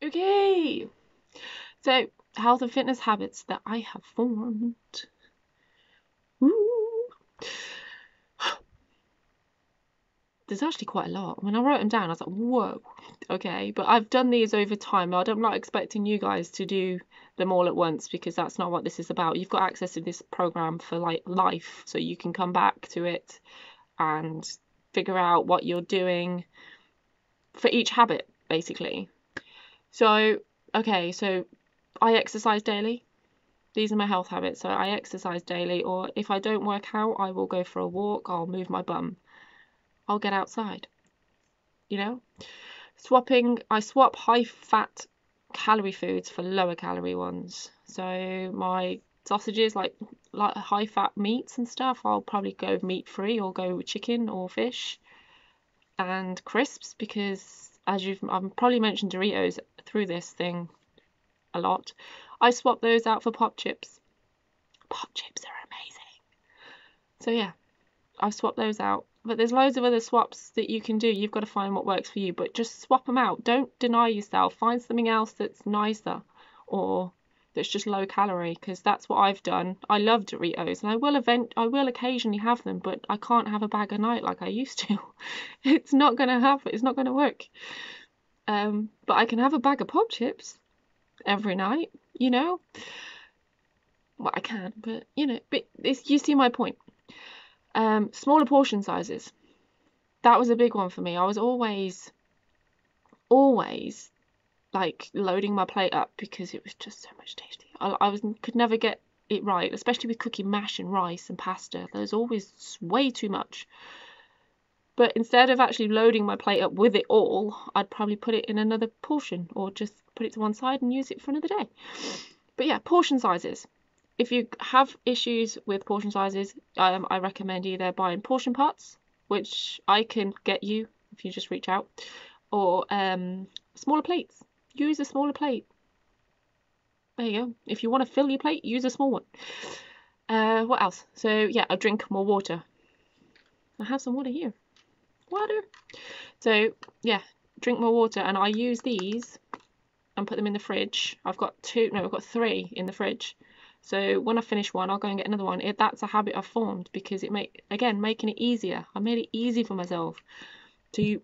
Okay, so health and fitness habits that I have formed. Ooh. There's actually quite a lot. When I wrote them down, I was like, whoa, okay. But I've done these over time. I'm not expecting you guys to do them all at once because that's not what this is about. You've got access to this program for like life, so you can come back to it and figure out what you're doing for each habit, basically. So, okay, so I exercise daily. These are my health habits. So I exercise daily, or if I don't work out, I will go for a walk, I'll move my bum. I'll get outside, you know? I swap high fat calorie foods for lower calorie ones. So my sausages, like high fat meats and stuff, I'll probably go meat free or go chicken or fish. And crisps, because I've probably mentioned Doritos through this thing a lot. I swap those out for pop chips. Pop chips are amazing. So yeah, I've swapped those out. But there's loads of other swaps that you can do. You've got to find what works for you, but just swap them out. Don't deny yourself. Find something else that's nicer or that's just low calorie, because that's what I've done. I love Doritos, and I will occasionally have them, but I can't have a bag a night like I used to. It's not gonna happen. It's not gonna work. But I can have a bag of pop chips every night, you know. Well, I can, but you know, you see my point. Smaller portion sizes. That was a big one for me. I was always like loading my plate up because it was just so much tastier. Could never get it right, especially with cooking mash and rice and pasta. There's always way too much. But instead of actually loading my plate up with it all, I'd probably put it in another portion or just put it to one side and use it for another day. But yeah, portion sizes. If you have issues with portion sizes, I recommend either buying portion pots, which I can get you if you just reach out, or smaller plates. Use a smaller plate. There you go. If you want to fill your plate, use a small one. What else? So yeah, I drink more water. I have some water here. Water. So yeah, drink more water, and I use these and put them in the fridge. I've got 3 in the fridge. So when I finish one, I'll go and get another one. That's a habit I've formed because making it easier. I made it easy for myself to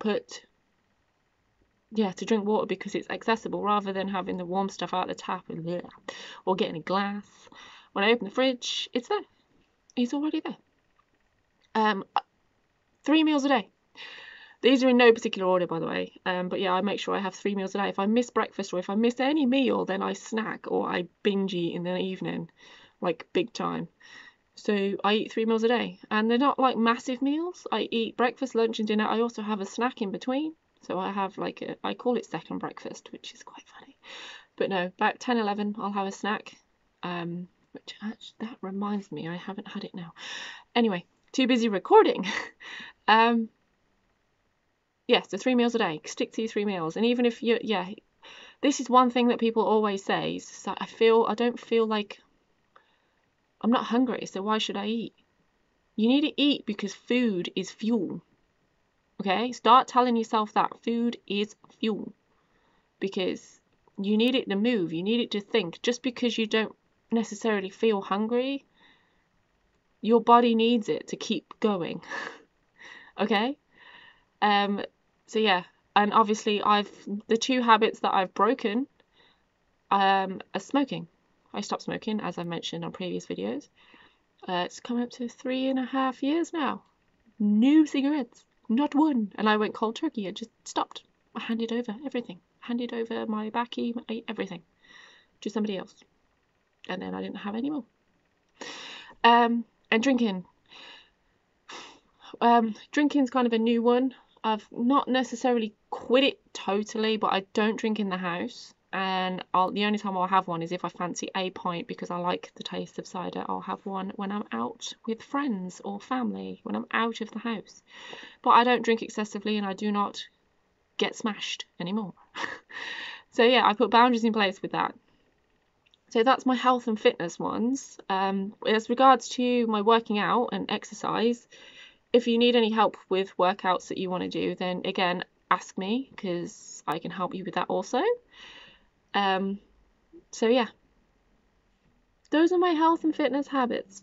drink water because it's accessible rather than having the warm stuff out the tap or getting a glass. When I open the fridge, it's there. It's already there. 3 meals a day. These are in no particular order, by the way. But yeah, I make sure I have 3 meals a day. If I miss breakfast or if I miss any meal, then I snack or I binge eat in the evening, like big time. So I eat 3 meals a day, and they're not like massive meals. I eat breakfast, lunch, and dinner. I also have a snack in between. So I have I call it second breakfast, which is quite funny. But no, about 10, 11, I'll have a snack. Which actually, that reminds me, I haven't had it now. Anyway, too busy recording. Yeah, so 3 meals a day. Stick to your 3 meals. And even if this is one thing that people always say. So I don't feel like I'm not hungry, so why should I eat? You need to eat because food is fuel. Okay? Start telling yourself that food is fuel. Because you need it to move. You need it to think. Just because you don't necessarily feel hungry, your body needs it to keep going. Okay? So yeah, and obviously the 2 habits that I've broken are smoking. I stopped smoking, as I mentioned on previous videos. It's coming up to 3.5 years now. No cigarettes, not one. And I went cold turkey. I just stopped. I handed over everything. Handed over my baccy, everything to somebody else. And then I didn't have any more. And drinking. Drinking's kind of a new one. I've not necessarily quit it totally, but I don't drink in the house. And the only time I'll have one is if I fancy a pint because I like the taste of cider. I'll have one when I'm out with friends or family, when I'm out of the house. But I don't drink excessively, and I do not get smashed anymore. So yeah, I put boundaries in place with that. So that's my health and fitness ones. As regards to my working out and exercise, if you need any help with workouts that you want to do, then again, ask me because I can help you with that also. So yeah, those are my health and fitness habits.